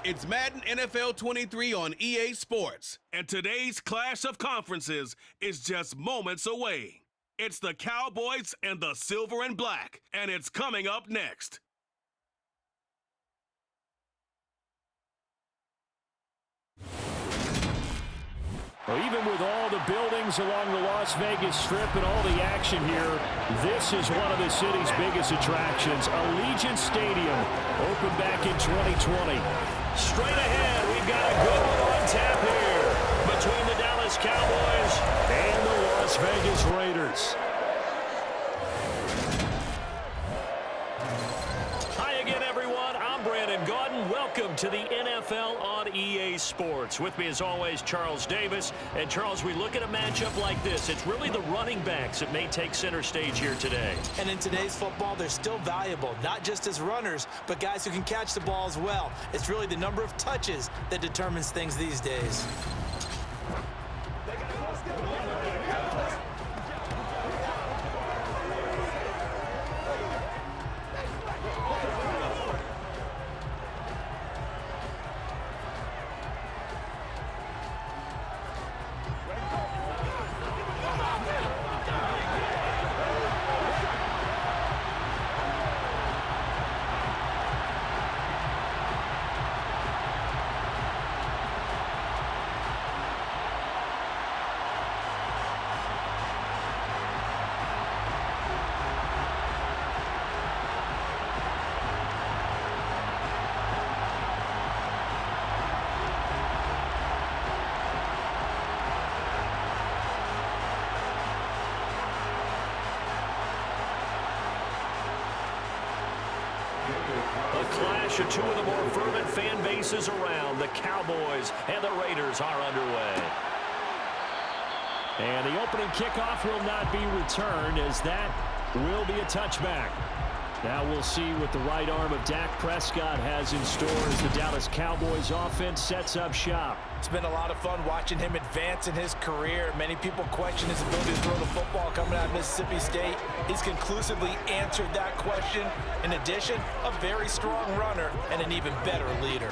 It's Madden NFL 23 on EA Sports, and today's clash of conferences is just moments away. It's the Cowboys and the Silver and Black, and it's coming up next. Well, even with all the buildings along the Las Vegas Strip and all the action here, this is one of the city's biggest attractions. Allegiant Stadium opened back in 2020. Straight ahead, we've got a good one on tap here between the Dallas Cowboys and the Las Vegas Raiders. Welcome to the NFL on EA Sports. With me as always, Charles Davis. And Charles, we look at a matchup like this. It's really the running backs that may take center stage here today. And in today's football, they're still valuable, not just as runners, but guys who can catch the ball as well. It's really the number of touches that determines things these days. Clash of two of the more fervent fan bases around. The Cowboys and the Raiders are underway. And the opening kickoff will not be returned, as that will be a touchback. Now we'll see what the right arm of Dak Prescott has in store as the Dallas Cowboys offense sets up shop. It's been a lot of fun watching him advance in his career. Many people question his ability to throw the football coming out of Mississippi State. He's conclusively answered that question. In addition, a very strong runner and an even better leader.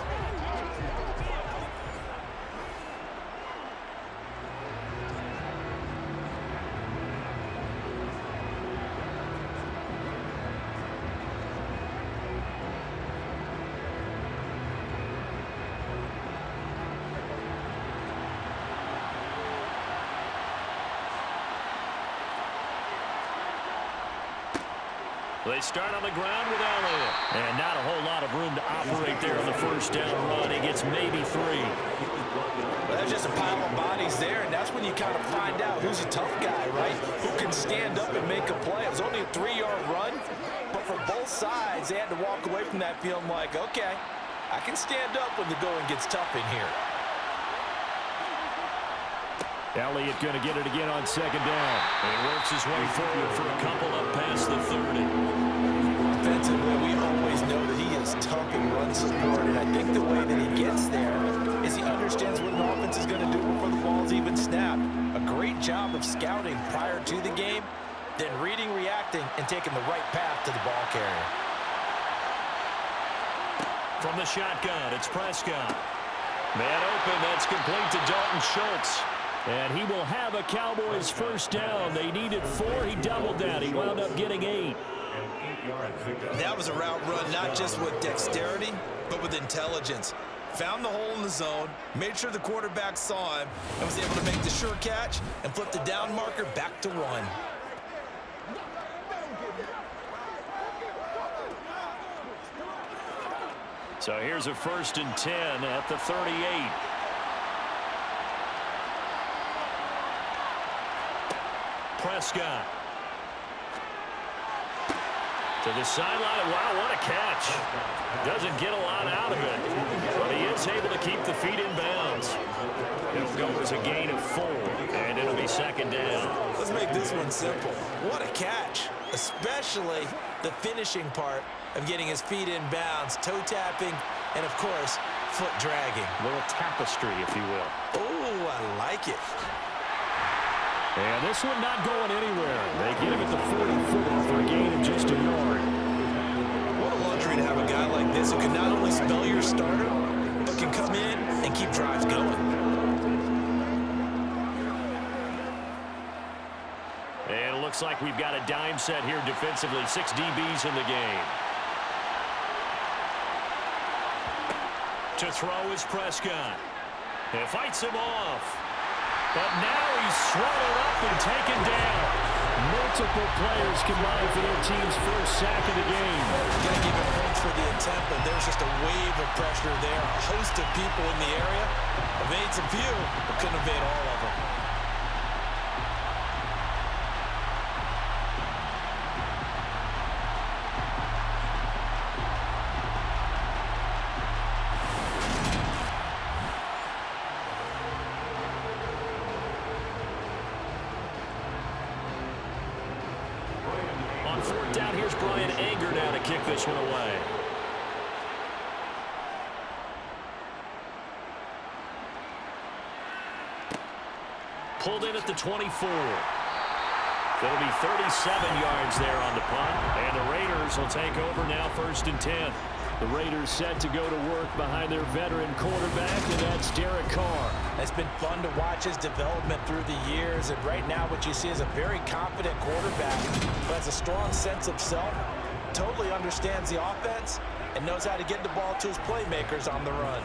They start on the ground with Elliott. And not a whole lot of room to operate there on the first down run. He gets maybe 3. Well, there's just a pile of bodies there, and that's when you kind of find out who's a tough guy, right? Who can stand up and make a play. It was only a 3-yard run, but for both sides, they had to walk away from that feeling like, okay, I can stand up when the going gets tough in here. Elliott going to get it again on second down. And he works his way forward for a couple up past the 30. Offensively, we always know that he is tough and run support, and I think the way that he gets there is he understands what an offense is going to do before the ball's even snapped. A great job of scouting prior to the game, then reading, reacting, and taking the right path to the ball carrier. From the shotgun, it's Prescott. Man open, that's complete to Dalton Schultz. And he will have a Cowboys first down. They needed 4. He doubled that. He wound up getting 8. That was a route run not just with dexterity, but with intelligence. Found the hole in the zone, made sure the quarterback saw him, and was able to make the sure catch and flip the down marker back to 1. So here's a 1st and 10 at the 38. Prescott to the sideline. Wow, what a catch. Doesn't get a lot out of it, but he is able to keep the feet in bounds. It'll go as a gain of 4, and it'll be second down. Let's make this one simple. What a catch, especially the finishing part of getting his feet in bounds, toe tapping, and of course, foot dragging. A little tapestry, if you will. Oh, I like it. And this one not going anywhere. They get him at the 44 for a gain of just a yard. What a luxury to have a guy like this who can not only spell your starter, but come in and keep drives going. And it looks like we've got a dime set here defensively. 6 DBs in the game. To throw is Prescott. It fights him off. But now he's swallowed up and taken down. Multiple players combined for their team's first sack of the game. Going to give him points for the attempt, but there's just a wave of pressure there. A host of people in the area. Evades a few, but couldn't evade all of them. Kick this one away. Pulled in at the 24. It'll be 37 yards there on the punt. And the Raiders will take over now 1st and 10. The Raiders set to go to work behind their veteran quarterback, and that's Derek Carr. It's been fun to watch his development through the years, and right now what you see is a very confident quarterback who has a strong sense of self, totally understands the offense, and knows how to get the ball to his playmakers on the run.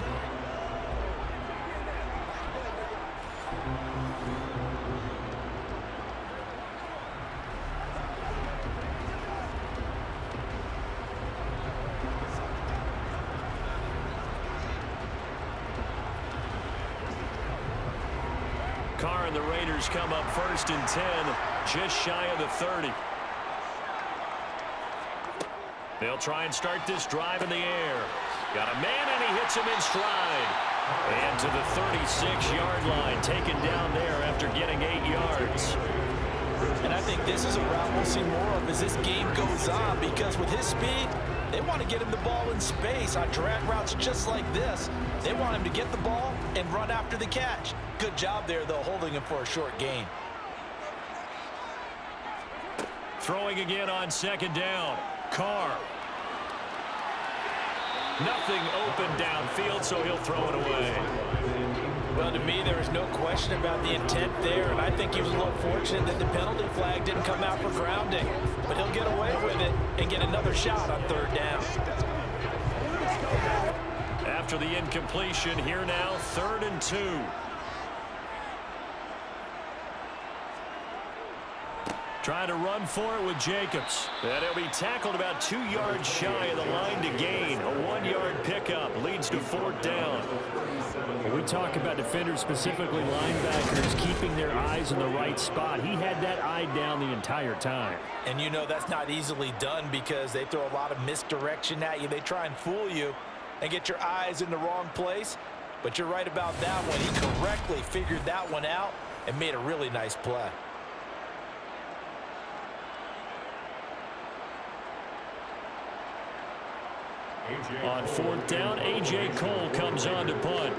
Carr and the Raiders come up 1st and 10, just shy of the 30. They'll try and start this drive in the air. Got a man, and he hits him in stride. And to the 36-yard line, taken down there after getting 8 yards. And I think this is a route we'll see more of as this game goes on, because with his speed, they want to get him the ball in space on drag routes just like this. They want him to get the ball and run after the catch. Good job there, though, holding him for a short gain. Throwing again on 2nd down. Carr. Nothing open downfield, so he'll throw it away. Well, to me, there is no question about the intent there, and I think he was a little fortunate that the penalty flag didn't come out for grounding. But he'll get away with it and get another shot on 3rd down. After the incompletion, here now, 3rd and 2. Trying to run for it with Jacobs. And he'll be tackled about 2 yards shy of the line to gain. A 1-yard pickup leads to 4th down. When we talk about defenders, specifically linebackers, keeping their eyes in the right spot, he had that eye down the entire time. And you know that's not easily done because they throw a lot of misdirection at you. They try and fool you and get your eyes in the wrong place. But you're right about that one. He correctly figured that one out and made a really nice play. On 4th down, A.J. Cole comes on to punt.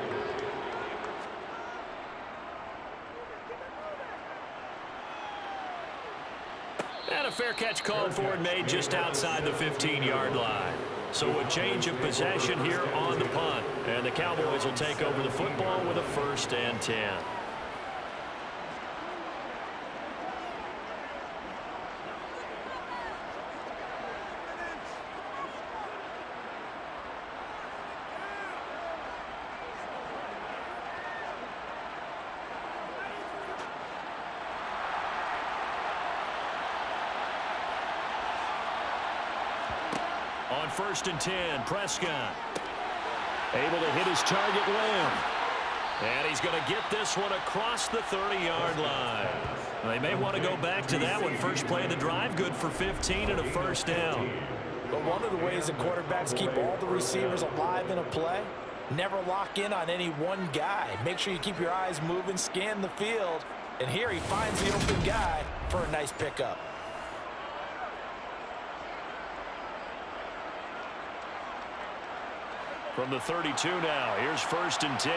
And a fair catch called for and made just outside the 15-yard line. So a change of possession here on the punt. And the Cowboys will take over the football with a 1st and 10. On 1st and 10, Prescott able to hit his target, Lamb. And he's going to get this one across the 30-yard line. They may want to go back to that one. First play of the drive, good for 15 and a 1st down. But one of the ways that quarterbacks keep all the receivers alive in a play, never lock in on any one guy. Make sure you keep your eyes moving, scan the field. And here he finds the open guy for a nice pickup. From the 32 now, here's 1st and 10.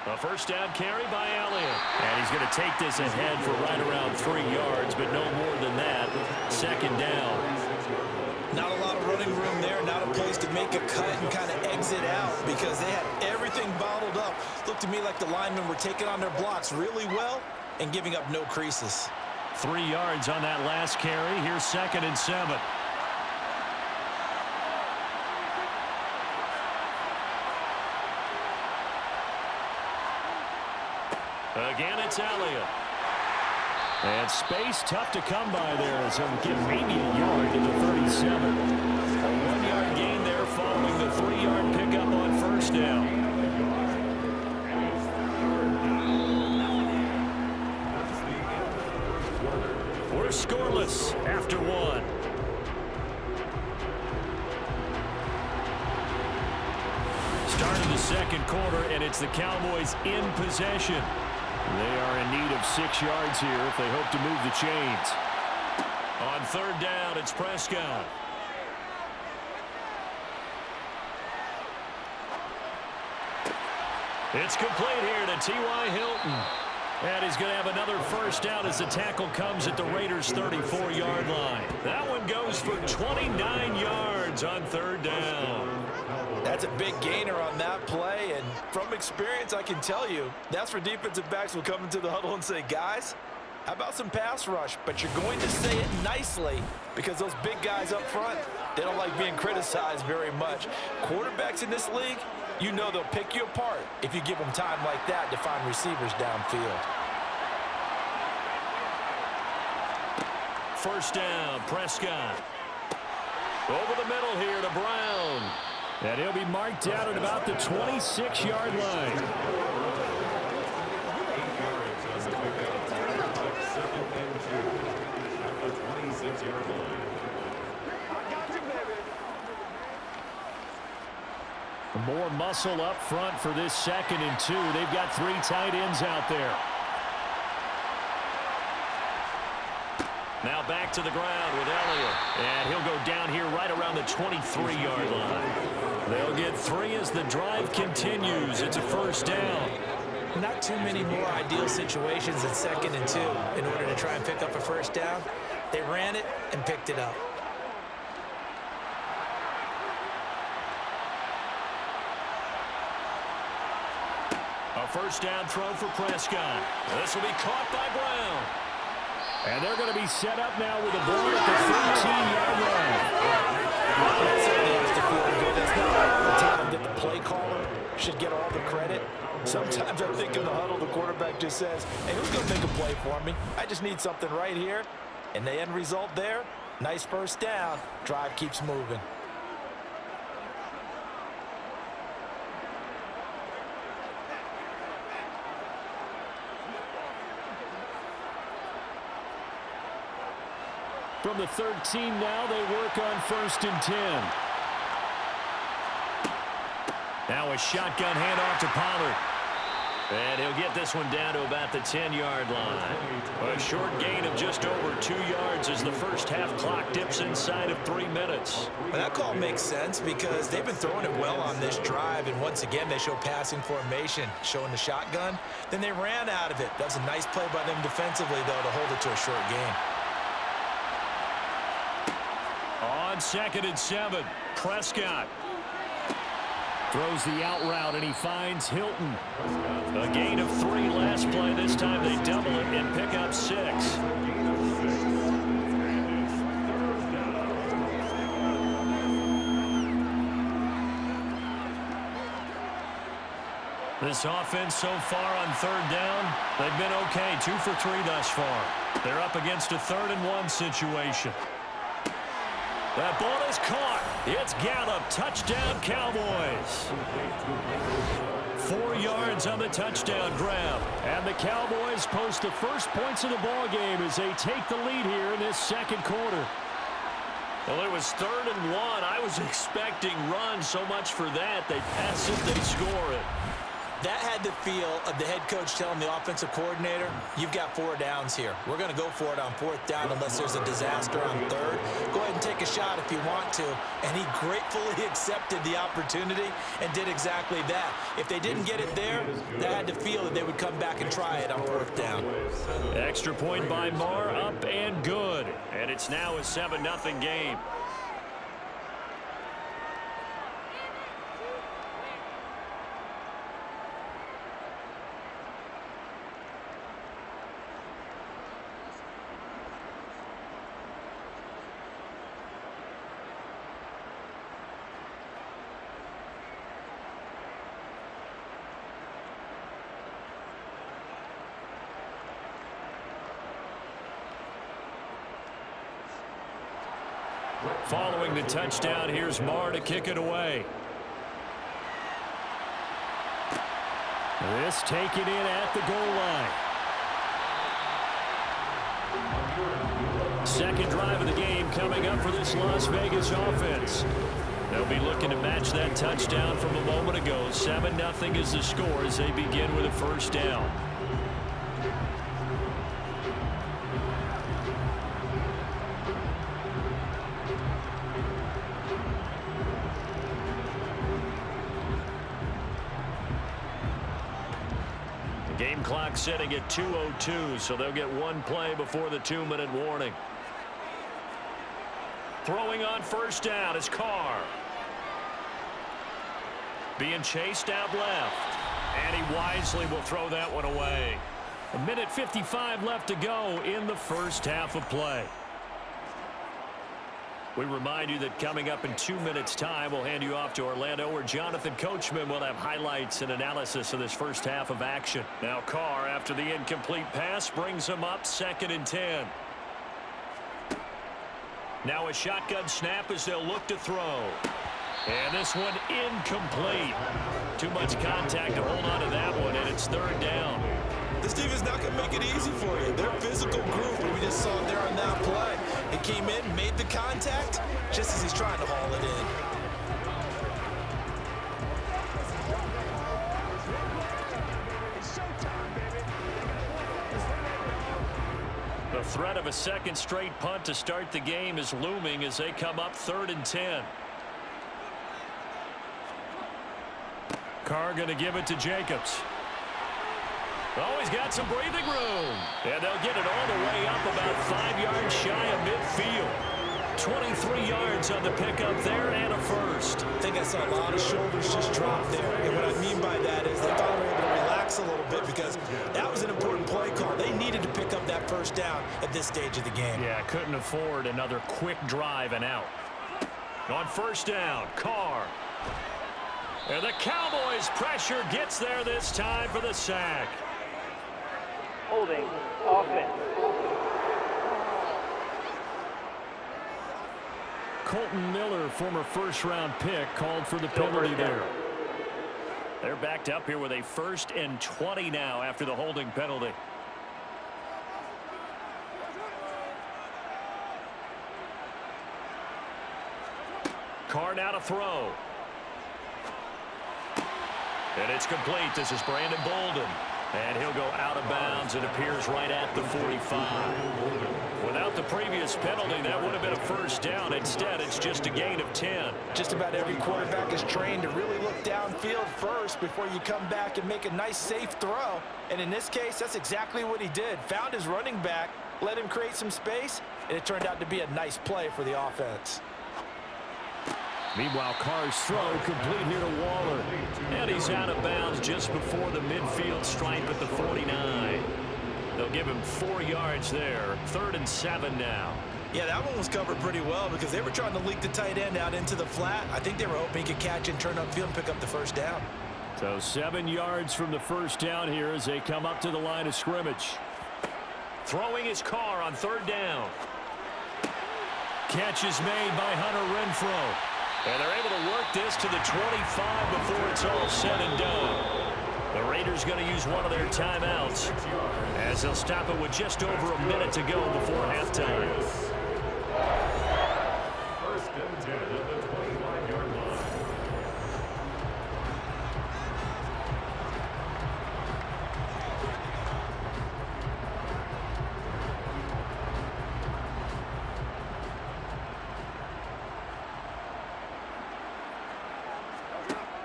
A 1st down carry by Elliott. And he's going to take this ahead for right around 3 yards, but no more than that. 2nd down. Not a lot of running room there, not a place to make a cut and kind of exit out because they had everything bottled up. Looked to me like the linemen were taking on their blocks really well and giving up no creases. 3 yards on that last carry. Here's 2nd and 7. Again, it's Elliott. And space tough to come by there as he'll get maybe a yard to the 37. A 1-yard gain there following the 3-yard pickup on first down. We're scoreless after 1. Start of the second quarter, and it's the Cowboys in possession. They are in need of 6 yards here if they hope to move the chains. On third down, it's Prescott. It's complete here to T.Y. Hilton. And he's going to have another first down as the tackle comes at the Raiders' 34-yard line. That one goes for 29 yards on third down. That's a big gainer on that play, and from experience, I can tell you, that's where defensive backs will come into the huddle and say, guys, how about some pass rush? But you're going to say it nicely because those big guys up front, they don't like being criticized very much. Quarterbacks in this league, you know they'll pick you apart if you give them time like that to find receivers downfield. First down, Prescott. Over the middle here to Brown. And he'll be marked down at about the 26-yard line. More muscle up front for this 2nd and 2. They've got 3 tight ends out there. Now back to the ground with Elliott. And he'll go down here right around the 23-yard line. They'll get 3 as the drive continues. It's a first down. Not too many more ideal situations than 2nd and 2 in order to try and pick up a first down. They ran it and picked it up. A first down throw for Prescott. This will be caught by Brown. And they're going to be set up now with a ball at the 13-yard line. That certainly has to feel good. That's not the time that the play caller should get all the credit. Sometimes I think in the huddle, the quarterback just says, hey, who's going to make a play for me? I just need something right here. And the end result there, nice first down. Drive keeps moving. From the 13 now, they work on 1st and 10. Now a shotgun handoff to Pollard. And he'll get this one down to about the 10-yard line. A short gain of just over 2 yards as the first half clock dips inside of 3 minutes. Well, that call makes sense because they've been throwing it well on this drive, and once again they show passing formation, showing the shotgun. Then they ran out of it. That was a nice play by them defensively, though, to hold it to a short gain. On 2nd and 7, Prescott throws the out route, and he finds Hilton. A gain of 3 last play. This time they double it and pick up 6. This offense so far on third down, they've been okay. 2 for 3 thus far. They're up against a 3rd and 1 situation. That ball is caught. It's Gallup. Touchdown, Cowboys. 4 yards on the touchdown grab. And the Cowboys post the first points of the ball game as they take the lead here in this second quarter. Well, it was 3rd and 1. I was expecting run so much for that. They pass it, they score it. That had the feel of the head coach telling the offensive coordinator, you've got 4 downs here. We're going to go for it on 4th down unless there's a disaster on 3rd. Go ahead and take a shot if you want to. And he gratefully accepted the opportunity and did exactly that. If they didn't get it there, they had to feel that they would come back and try it on 4th down. Extra point by Marr, up and good. And it's now a 7-0 game. Following the touchdown, here's Marr to kick it away. This taken in at the goal line. Second drive of the game coming up for this Las Vegas offense. They'll be looking to match that touchdown from a moment ago. 7-0 is the score as they begin with a first down. Game clock sitting at 2:02, so they'll get one play before the 2-minute warning. Throwing on first down is Carr. Being chased out left. And he wisely will throw that one away. 1:55 left to go in the first half of play. We remind you that coming up in 2 minutes' time, we'll hand you off to Orlando, where Jonathan Coachman will have highlights and analysis of this first half of action. Now Carr, after the incomplete pass, brings him up 2nd and 10. Now a shotgun snap as they'll look to throw. And this one incomplete. Too much contact to hold on to that one, and it's 3rd down. This team is not going to make it easy for you. They're a physical group, and we just saw it there on that play. It came in, made the contact, just as he's trying to haul it in. The threat of a second straight punt to start the game is looming as they come up 3rd and 10. Carr going to give it to Jacobs. Oh, he's got some breathing room. And they'll get it all the way up about 5 yards shy of midfield. 23 yards on the pickup there and a first. I think I saw a lot of shoulders just drop there. And what I mean by that is they thought they were able to relax a little bit because that was an important play call. They needed to pick up that first down at this stage of the game. Yeah, couldn't afford another quick drive and out. On first down, Carr. And the Cowboys' pressure gets there this time for the sack. Holding offense. Colton Miller, former first-round pick, called for the penalty there. They're backed up here with a 1st and 20 now after the holding penalty. Carr now to throw. And it's complete. This is Brandon Bolden. And he'll go out of bounds. It appears right at the 45. Without the previous penalty, that would have been a first down. Instead, it's just a gain of 10. Just about every quarterback is trained to really look downfield first before you come back and make a nice, safe throw. And in this case, that's exactly what he did. Found his running back, let him create some space, and it turned out to be a nice play for the offense. Meanwhile, Carr's throw complete here to Waller. And he's out of bounds just before the midfield stripe at the 49. They'll give him 4 yards there. 3rd and 7 now. Yeah, that one was covered pretty well because they were trying to leak the tight end out into the flat. I think they were hoping he could catch and turn upfield and pick up the first down. So 7 yards from the first down here as they come up to the line of scrimmage. Throwing his Carr on 3rd down. Catch is made by Hunter Renfrow. And they're able to work this to the 25 before it's all said and done. The Raiders going to use one of their timeouts as they'll stop it with just over a minute to go before halftime. 1st and 10 at the 25-yard line.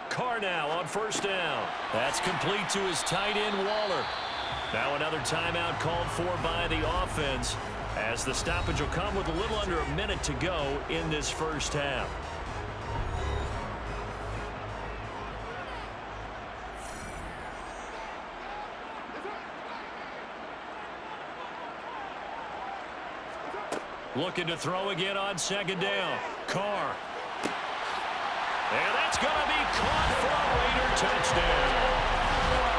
Carr now on first down. That's complete to his tight end, Waller. Now another timeout called for by the offense as the stoppage will come with a little under a minute to go in this first half. Looking to throw again on 2nd down. Carr. And that's going to be caught for a Raider touchdown.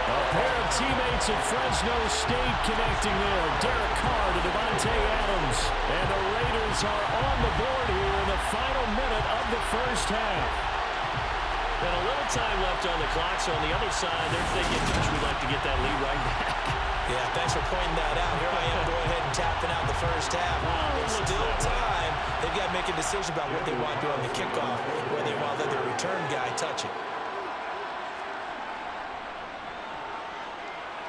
A pair of teammates at Fresno State connecting there. Derek Carr to Devontae Adams. And the Raiders are on the board here in the final minute of the first half. And a little time left on the clock, so on the other side, they're thinking, gosh, we'd like to get that lead right back. Yeah, thanks for pointing that out. Here I am going ahead and tapping out the first half. There's still time. They've got to make a decision about what they want to do on the kickoff, whether they want to let their return guy touch it.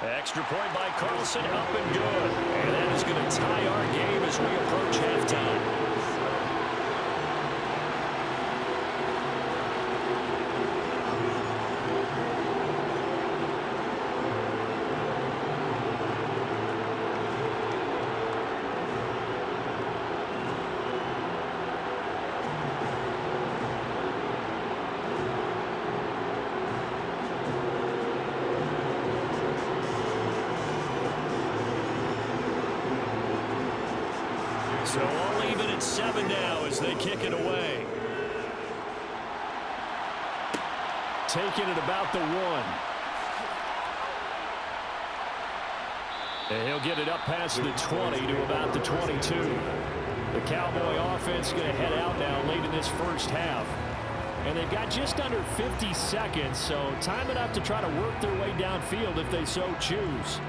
Extra point by Carlson, up and good. And that is going to tie our game as we approach halftime. So all even at 7 now as they kick it away. Taking it about the 1. And he'll get it up past the 20 to about the 22. The Cowboy offense going to head out now late in this first half. And they've got just under 50 seconds, so time enough to try to work their way downfield if they so choose.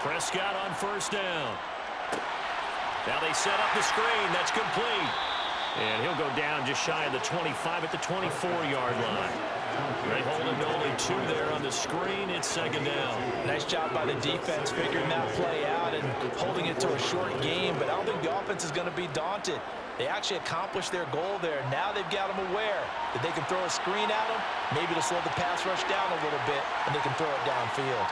Prescott on first down. Now they set up the screen. That's complete. And he'll go down just shy of the 25 at the 24-yard line. They hold him to only 2 there on the screen. It's second down. Nice job by the defense figuring that play out and holding it to a short game, but I don't think the offense is going to be daunted. They actually accomplished their goal there. Now they've got them aware that they can throw a screen at them. Maybe to slow the pass rush down a little bit, and they can throw it downfield.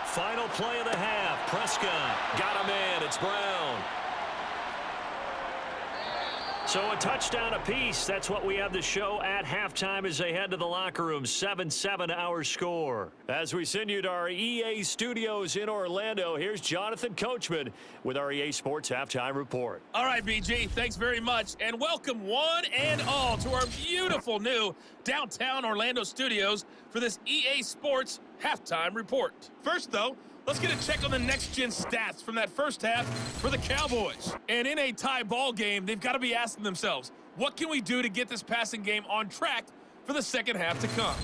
Final play of the half. Prescott got a man. It's Brown. So a touchdown apiece. That's what we have to show at halftime as they head to the locker room. 7-7 our score. As we send you to our EA studios in Orlando, here's Jonathan Coachman with our EA Sports Halftime Report. All right, BG, thanks very much. And welcome one and all to our beautiful new downtown Orlando studios for this EA Sports Halftime Report. First, though, let's get a check on the next-gen stats from that first half for the Cowboys. And in a tie ball game, they've got to be asking themselves, what can we do to get this passing game on track for the second half to come?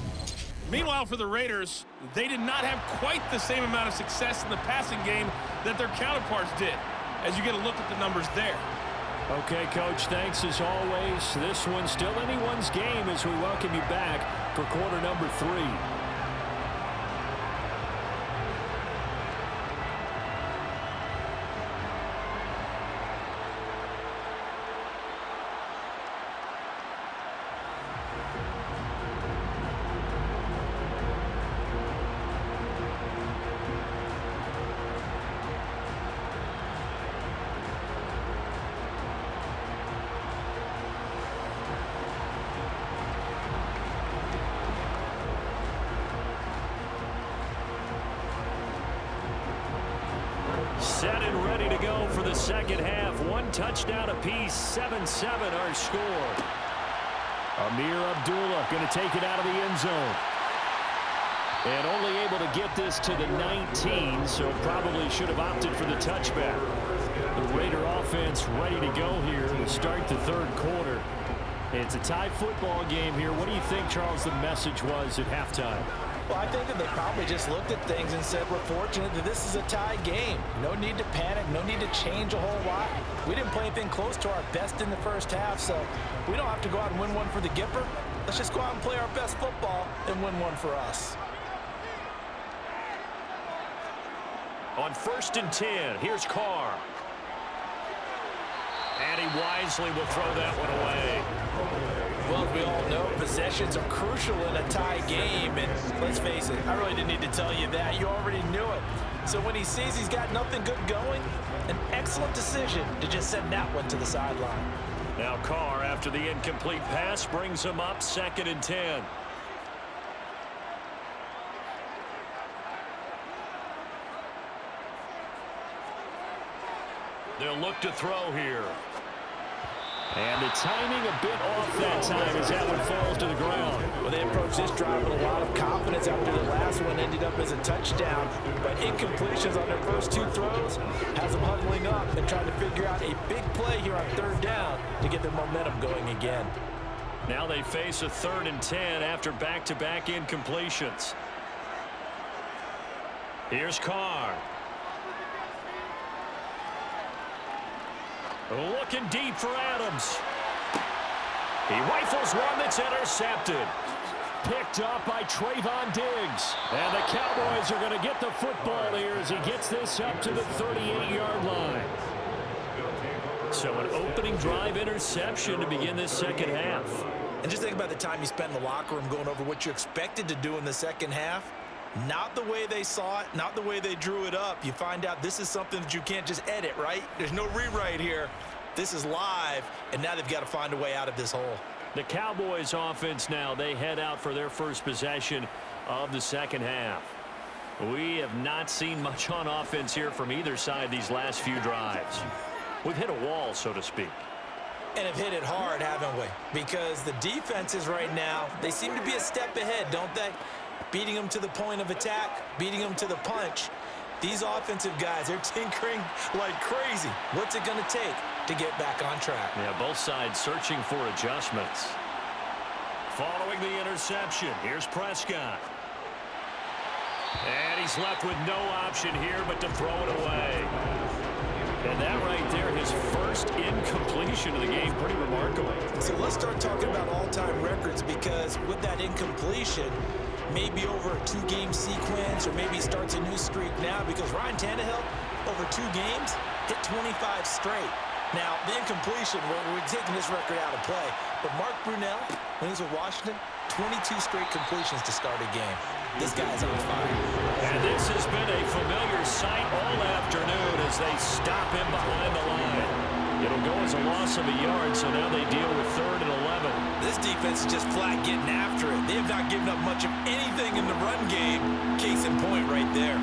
Meanwhile, for the Raiders, they did not have quite the same amount of success in the passing game that their counterparts did, as you get a look at the numbers there. Okay, Coach, thanks as always. This one's still anyone's game as we welcome you back for quarter number 3. Set and ready to go for the second half. 1 touchdown apiece, 7-7 our score. Amir Abdullah going to take it out of the end zone. And only able to get this to the 19, so probably should have opted for the touchback. The Raider offense ready to go here to start the third quarter. It's a tie football game here. What do you think, Charles, the message was at halftime? Well, I think that they probably just looked at things and said, we're fortunate that this is a tie game. No need to panic, no need to change a whole lot. We didn't play anything close to our best in the first half, so we don't have to go out and win one for the Gipper. Let's just go out and play our best football and win one for us. On 1st and 10, here's Carr. And he wisely will throw that one away. Well, as we all know, possessions are crucial in a tie game. And let's face it, I really didn't need to tell you that. You already knew it. So when he sees he's got nothing good going, an excellent decision to just send that one to the sideline. Now Carr, after the incomplete pass, brings him up 2nd and 10. They'll look to throw here. And the timing a bit off that time as that one falls to the ground. Well, they approached this drive with a lot of confidence after the last one ended up as a touchdown. But incompletions on their first 2 throws has them huddling up and trying to figure out a big play here on 3rd down to get their momentum going again. Now they face a 3rd and 10 after back-to-back incompletions. Here's Carr. Looking deep for Adams. He rifles one that's intercepted. Picked up by Trayvon Diggs. And the Cowboys are going to get the football here as he gets this up to the 38-yard line. So an opening drive interception to begin this second half. And just think about the time you spent in the locker room going over what you expected to do in the second half. Not the way they saw it, not the way they drew it up. You find out this is something that you can't just edit, right? There's no rewrite here. This is live, and now they've got to find a way out of this hole. The Cowboys offense now, they head out for their first possession of the second half. We have not seen much on offense here from either side these last few drives. We've hit a wall, so to speak. And have hit it hard, haven't we? Because the defenses right now, they seem to be a step ahead, don't they? Beating them to the point of attack, beating them to the punch. These offensive guys, they're tinkering like crazy. What's it going to take to get back on track? Yeah, both sides searching for adjustments. Following the interception, here's Prescott. And he's left with no option here but to throw it away. And that right there, his first incompletion of the game, pretty remarkable. So let's start talking about all-time records, because with that incompletion, maybe over a 2-game sequence, or maybe starts a new streak now, because Ryan Tannehill, over 2 games, hit 25 straight. Now, the incompletion, we're taking this record out of play, but Mark Brunell, when he was with Washington, 22 straight completions to start a game. This guy's on fire. And this has been a familiar sight all afternoon as they stop him behind the line. It'll go as a loss of a yard, so now they deal with 3rd and 11. This defense is just flat getting after it. They have not given up much of anything in the run game. Case in point right there.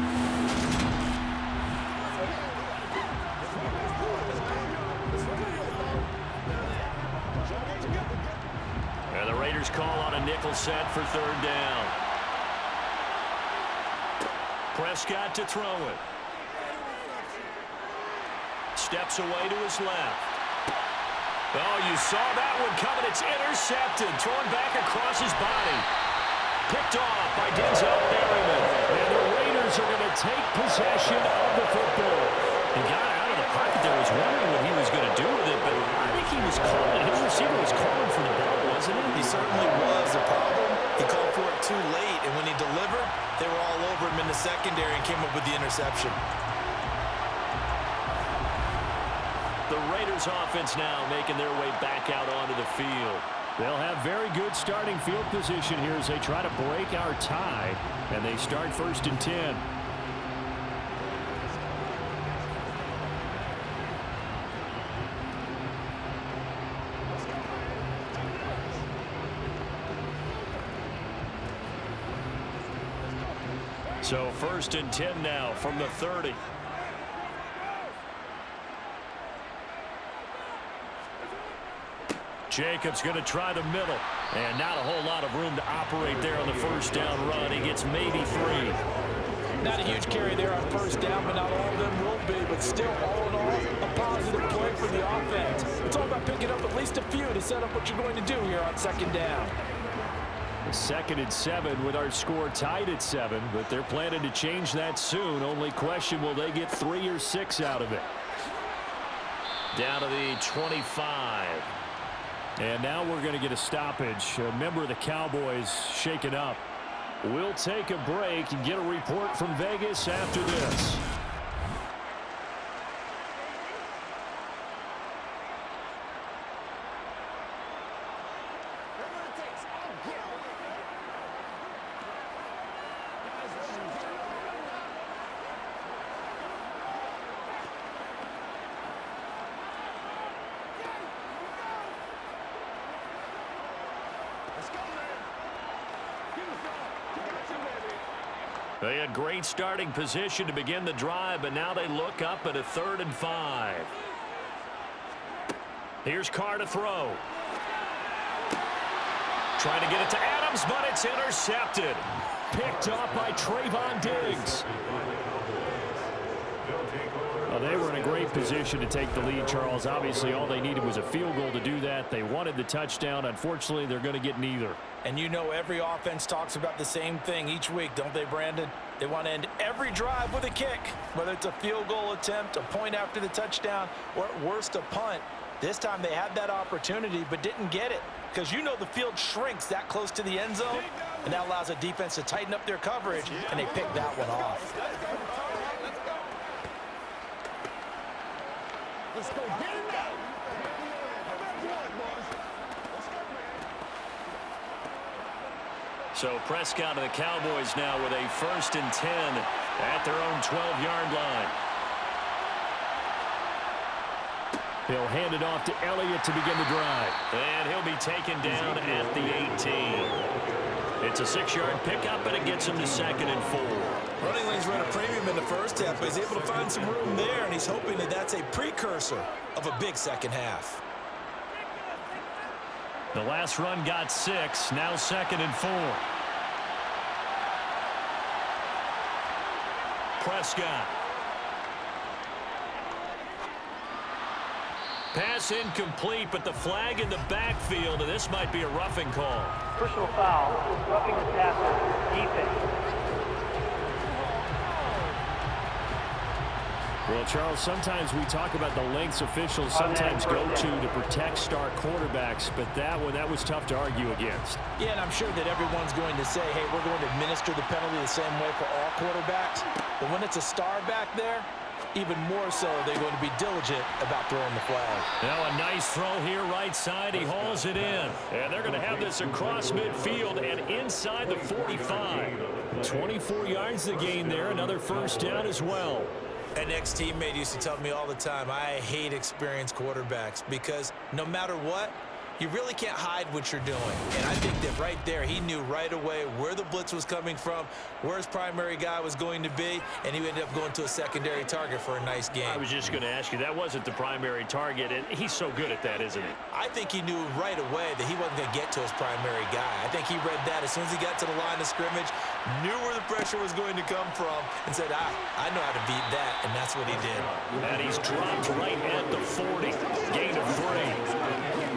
And the Raiders call on a nickel set for 3rd down. Prescott to throw it. Steps away to his left. Oh, you saw that one coming. It's intercepted. Thrown back across his body. Picked off by Denzel Perryman. And the Raiders are going to take possession of the football. He got out of the pocket there. Was wondering what he was going to do with it, but I think he was calling. His receiver was calling for the ball, wasn't he? He certainly was. The problem, he called for it too late, and when he delivered, they were all over him in the secondary and came up with the interception. The Raiders offense now making their way back out onto the field. They'll have very good starting field position here as they try to break our tie, and they start 1st and 10. So 1st and 10 now from the 30. Jacobs going to try the middle. And not a whole lot of room to operate there on the 1st down run. He gets maybe 3. Not a huge carry there on 1st down, but not all of them will be. But still, all in all, a positive play for the offense. It's all about picking up at least a few to set up what you're going to do here on 2nd down. 2nd and 7 with our score tied at 7, but they're planning to change that soon. Only question, will they get 3 or 6 out of it? Down to the 25. And now we're going to get a stoppage. A member of the Cowboys shaken up. We'll take a break and get a report from Vegas after this. They had great starting position to begin the drive, but now they look up at a 3rd and 5. Here's Carr to throw. Trying to get it to Adams, but it's intercepted. Picked off by Trayvon Diggs. Well, they were in a great position to take the lead, Charles. Obviously, all they needed was a field goal to do that. They wanted the touchdown. Unfortunately, they're going to get neither. And you know every offense talks about the same thing each week, don't they, Brandon? They want to end every drive with a kick, whether it's a field goal attempt, a point after the touchdown, or at worst a punt. This time they had that opportunity but didn't get it because you know the field shrinks that close to the end zone, and that allows a defense to tighten up their coverage, and they picked that one off. Let's go get it now. So Prescott and the Cowboys now with a 1st and 10 at their own 12-yard line. He'll hand it off to Elliott to begin the drive. And he'll be taken down at the 18. It's a 6-yard pickup, and it gets him to 2nd and 4. Running lanes were at a premium in the first half, but he's able to find some room there, and he's hoping that that's a precursor of a big second half. The last run got 6, now 2nd and 4. Prescott. Pass incomplete, but the flag in the backfield, and this might be a roughing call. Personal foul, roughing the passer, defense. Well, Charles, sometimes we talk about the lengths officials sometimes go to protect star quarterbacks, but that was tough to argue against. Yeah, and I'm sure that everyone's going to say, hey, we're going to administer the penalty the same way for all quarterbacks. But when it's a star back there, even more so, they're going to be diligent about throwing the flag. Now a nice throw here right side. He hauls it in. And they're going to have this across midfield and inside the 45. 24 yards to gain there. Another 1st down as well. An ex-teammate used to tell me all the time, I hate experienced quarterbacks because no matter what, you really can't hide what you're doing. And I think that right there, he knew right away where the blitz was coming from, where his primary guy was going to be, and he ended up going to a secondary target for a nice game. I was just going to ask you, that wasn't the primary target, and he's so good at that, isn't he? I think he knew right away that he wasn't going to get to his primary guy. I think he read that as soon as he got to the line of scrimmage, knew where the pressure was going to come from, and said, I know how to beat that, and that's what he did. And he's dropped right at the 40. Gain of 3.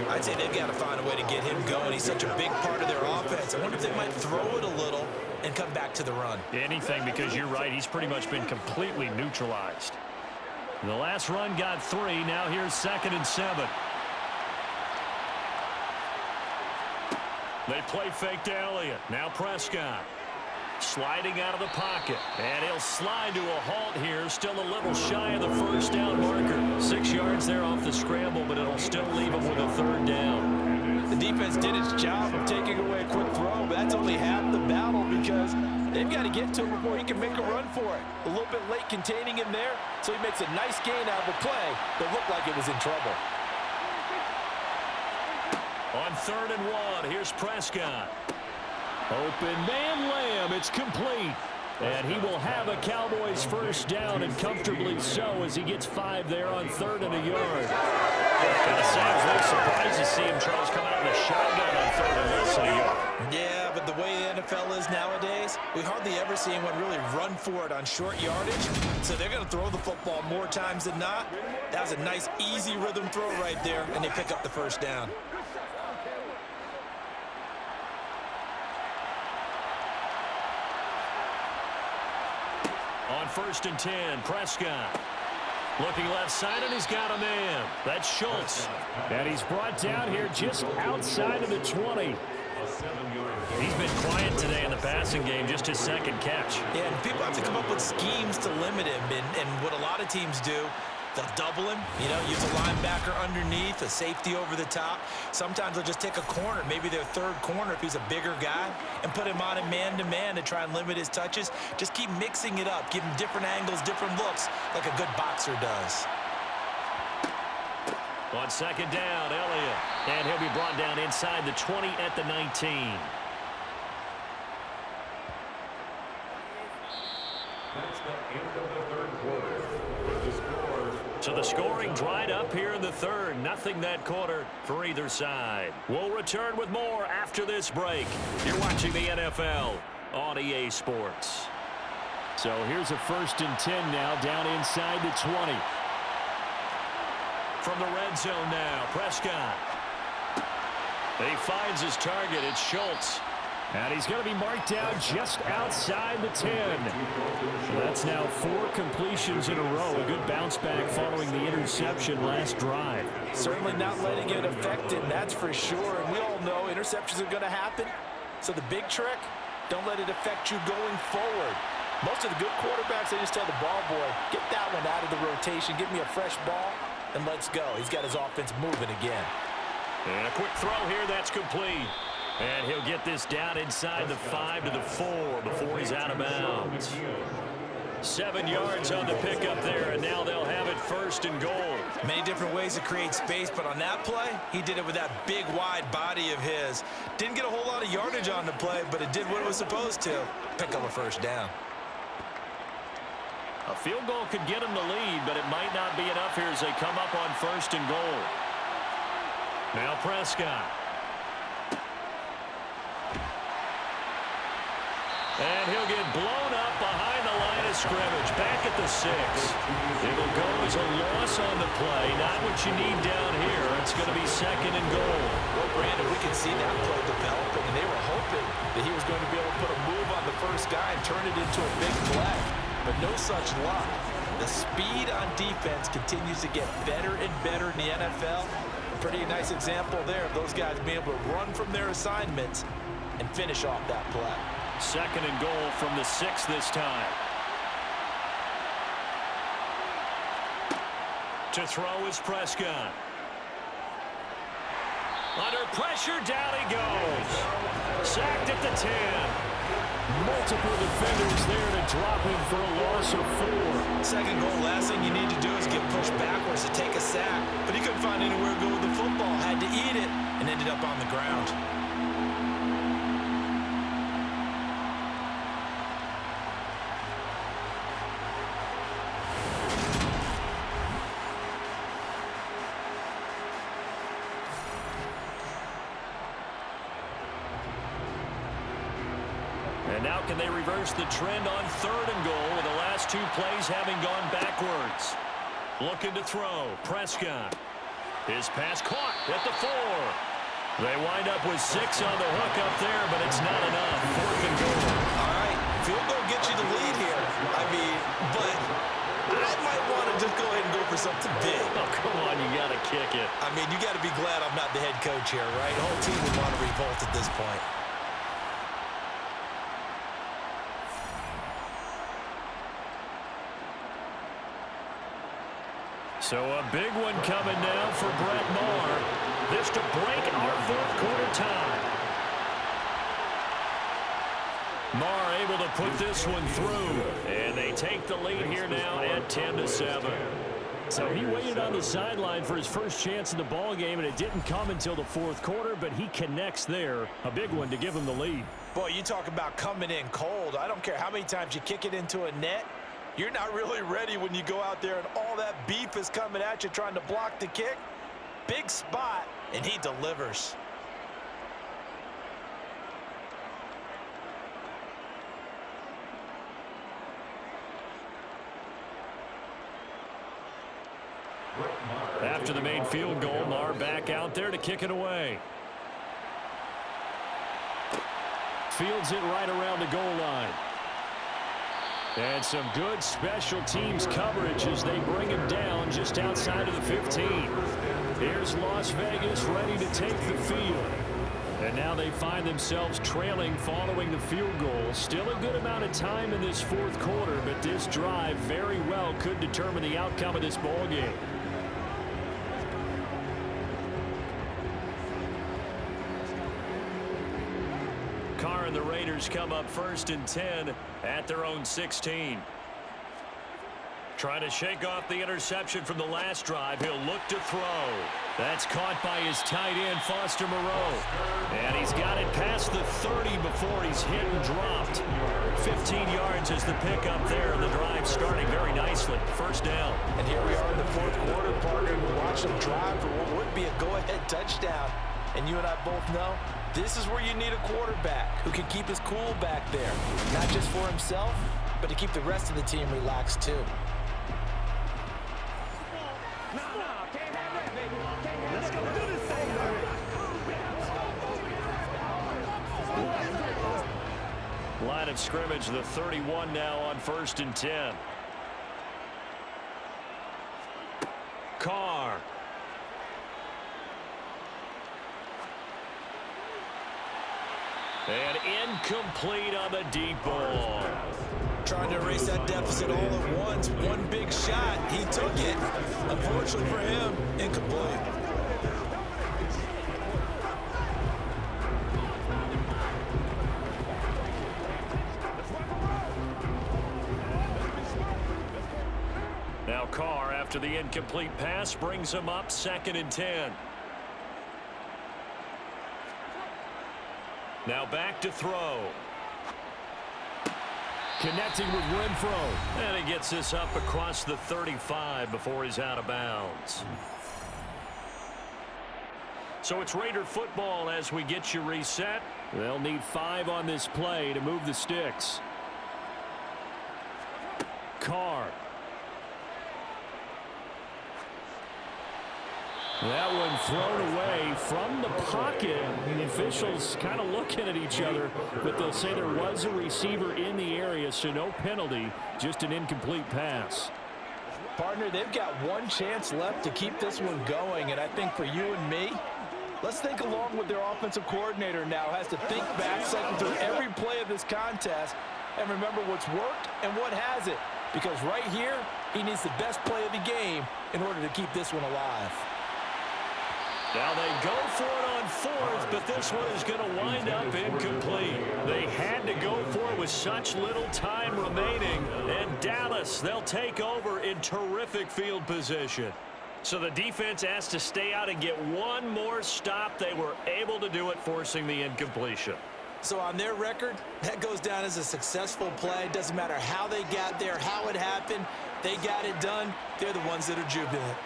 I'd say they've got to find a way to get him going. He's such a big part of their offense. I wonder if they might throw it a little and come back to the run. Anything, because you're right. He's pretty much been completely neutralized. The last run got 3. Now here's 2nd and 7. They play fake to Elliott. Now Prescott. Sliding out of the pocket. And he'll slide to a halt here. Still a little shy of the 1st down marker. 6 yards there off the scramble, but it'll still leave him with a 3rd down. The defense did its job of taking away a quick throw, but that's only half the battle because they've got to get to him before he can make a run for it. A little bit late containing him there, so he makes a nice gain out of the play that looked like it was in trouble. On 3rd and 1, here's Prescott. Open man Lamb. It's complete. And he will have a Cowboys 1st down, and comfortably so, as he gets 5 there on 3rd and a yard. Gotta say, I was a little surprised to see him, Charles, come out in the shotgun on 3rd and less than a yard. Yeah, but the way the NFL is nowadays, we hardly ever see anyone really run for it on short yardage. So they're going to throw the football more times than not. That was a nice, easy rhythm throw right there, and they pick up the 1st down. On 1st and 10, Prescott. Looking left side, and he's got a man. That's Schultz. And he's brought down here just outside of the 20. He's been quiet today in the passing game, just his 2nd catch. Yeah, and people have to come up with schemes to limit him. And what a lot of teams do, they'll double him, use a linebacker underneath, a safety over the top. Sometimes they'll just take a corner, maybe their 3rd corner if he's a bigger guy, and put him on a man-to-man to try and limit his touches. Just keep mixing it up, give him different angles, different looks, like a good boxer does. On 2nd down, Elliott. And he'll be brought down inside the 20 at the 19. That's the end of the third quarter. With the score. So the scoring dried up here in the third. Nothing that quarter for either side. We'll return with more after this break. You're watching the NFL on EA Sports. So here's a 1st and 10 now, down inside the 20. From the red zone now, Prescott. He finds his target. It's Schultz. And he's going to be marked down just outside the 10. That's now 4 completions in a row. A good bounce back following the interception last drive. Certainly not letting it affect him, that's for sure. And we all know interceptions are going to happen. So the big trick, don't let it affect you going forward. Most of the good quarterbacks, they just tell the ball boy, get that one out of the rotation, give me a fresh ball, and let's go. He's got his offense moving again. And a quick throw here, that's complete. And he'll get this down inside the 5 to the 4 before he's out of bounds. 7 yards on the pickup there, and now they'll have it 1st and goal. Many different ways to create space, but on that play, he did it with that big, wide body of his. Didn't get a whole lot of yardage on the play, but it did what it was supposed to. Pick up a 1st down. A field goal could get him the lead, but it might not be enough here as they come up on 1st and goal. Now Prescott. And he'll get blown up behind the line of scrimmage, back at the 6. It'll go as a loss on the play, not what you need down here. It's going to be 2nd and goal. Well, Brandon, we can see that play developing, and they were hoping that he was going to be able to put a move on the first guy and turn it into a big play. But no such luck. The speed on defense continues to get better and better in the NFL. A pretty nice example there of those guys being able to run from their assignments and finish off that play. 2nd and goal from the 6 this time. To throw is Prescott. Under pressure, down he goes. Sacked at the 10. Multiple defenders there to drop him for a loss of 4. 2nd goal, last thing you need to do is get pushed backwards to take a sack. But he couldn't find anywhere to go with the football, had to eat it, and ended up on the ground. And now can they reverse the trend on 3rd and goal with the last 2 plays having gone backwards? Looking to throw. Prescott. His pass caught at the 4. They wind up with 6 on the hook up there, but it's not enough. 4th and goal. All right, field goal gets you the lead here. I mean, but I might want to just go ahead and go for something big. Oh, come on, you got to kick it. I mean, you got to be glad I'm not the head coach here, right? The whole team would want to revolt at this point. So a big one coming now for Brett Maher. This to break our 4th quarter tie. Maher able to put this one through. And they take the lead here now at 10-7. So he waited on the sideline for his first chance in the ball game, and it didn't come until the 4th quarter, but he connects there. A big one to give him the lead. Boy, you talk about coming in cold. I don't care how many times you kick it into a net. You're not really ready when you go out there and all that beef is coming at you trying to block the kick. Big spot, and he delivers. After the main field goal, Maher back out there to kick it away. Fields it right around the goal line. And some good special teams coverage as they bring him down just outside of the 15. Here's Las Vegas ready to take the field. And now they find themselves trailing following the field goal. Still a good amount of time in this 4th quarter, but this drive very well could determine the outcome of this ball game. Carr and the Raiders come up 1st and 10 at their own 16. Trying to shake off the interception from the last drive. He'll look to throw. That's caught by his tight end, Foster Moreau. And he's got it past the 30 before he's hit and dropped. 15 yards is the pickup there, and the drive starting very nicely. First down. And here we are in the fourth quarter, partner. We watch them drive for what would be a go-ahead touchdown. And you and I both know this is where you need a quarterback who can keep his cool back there. Not just for himself, but to keep the rest of the team relaxed too. Line of scrimmage, the 31 now on 1st and 10. Carr. And incomplete on the deep ball. Trying to erase that deficit all at once. One big shot. He took it. Unfortunately for him, incomplete. Now Carr, after the incomplete pass, brings him up 2nd and 10. Now back to throw. Connecting with Renfro. And he gets this up across the 35 before he's out of bounds. So it's Raider football as we get you reset. They'll need 5 on this play to move the sticks. Carr. That one thrown away from the pocket. The officials kind of looking at each other, but they'll say there was a receiver in the area, so no penalty, just an incomplete pass. Partner, they've got one chance left to keep this one going, and I think for you and me, let's think along with their offensive coordinator now. Has to think back, cycle through every play of this contest, and remember what's worked and what hasn't. Because right here, he needs the best play of the game in order to keep this one alive. Now they go for it on 4th, but this one is going to wind up incomplete. They had to go for it with such little time remaining. And Dallas, they'll take over in terrific field position. So the defense has to stay out and get one more stop. They were able to do it, forcing the incompletion. So on their record, that goes down as a successful play. Doesn't matter how they got there, how it happened. They got it done. They're the ones that are jubilant.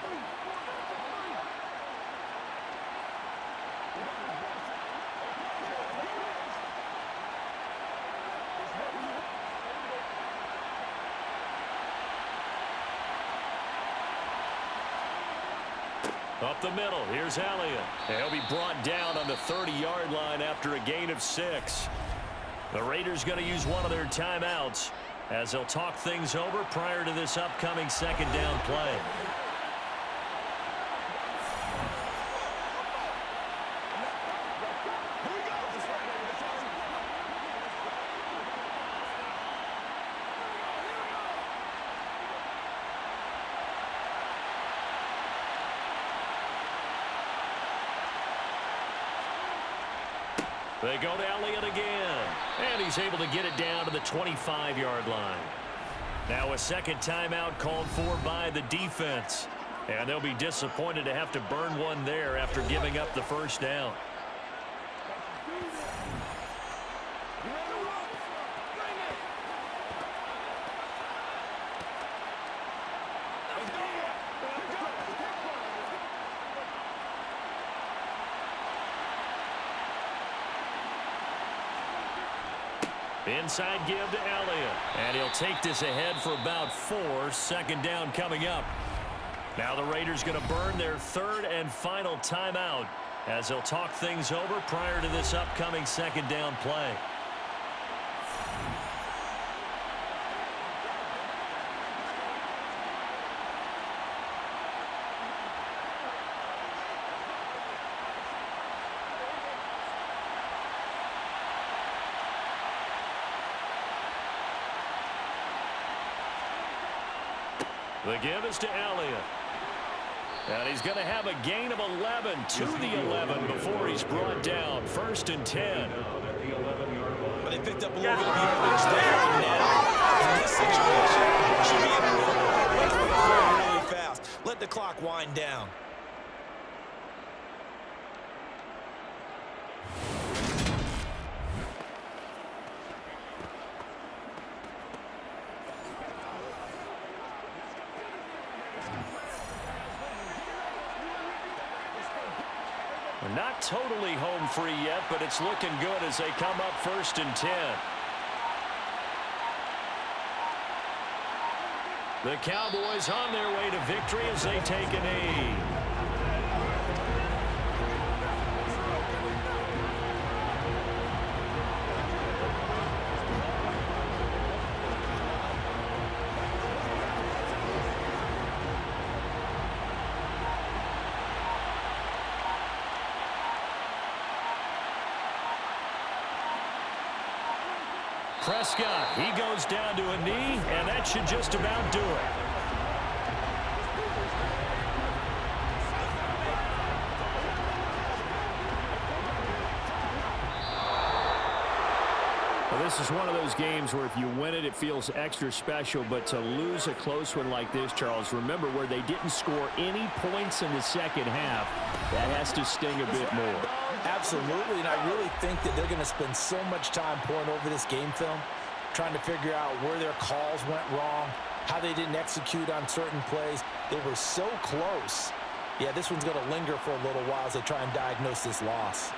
Up the middle, here's Elliott. He'll be brought down on the 30-yard line after a gain of 6. The Raiders going to use one of their timeouts as they'll talk things over prior to this upcoming 2nd down play. They go to Elliott again, and he's able to get it down to the 25-yard line. Now a 2nd timeout called for by the defense, and they'll be disappointed to have to burn one there after giving up the 1st down. Inside give to Elliott. And he'll take this ahead for about 4. 2nd down coming up. Now the Raiders going to burn their 3rd and final timeout as they'll talk things over prior to this upcoming 2nd down play. The give is to Elliott. And he's going to have a gain of 11 to the 11 before he's brought down. 1st and 10. But they picked up a little bit of yardage there. And now, in this situation, should be able to really fast. Let the clock wind down. They're not totally home free yet, but it's looking good as they come up 1st and 10. The Cowboys on their way to victory as they take a knee. Prescott, he goes down to a knee, and that should just about do it. Well, this is one of those games where if you win it, it feels extra special, but to lose a close one like this, Charles, remember where they didn't score any points in the second half, that has to sting a bit more. Absolutely, and I really think that they're going to spend so much time pouring over this game film, trying to figure out where their calls went wrong, how they didn't execute on certain plays. They were so close. Yeah, this one's going to linger for a little while as they try and diagnose this loss.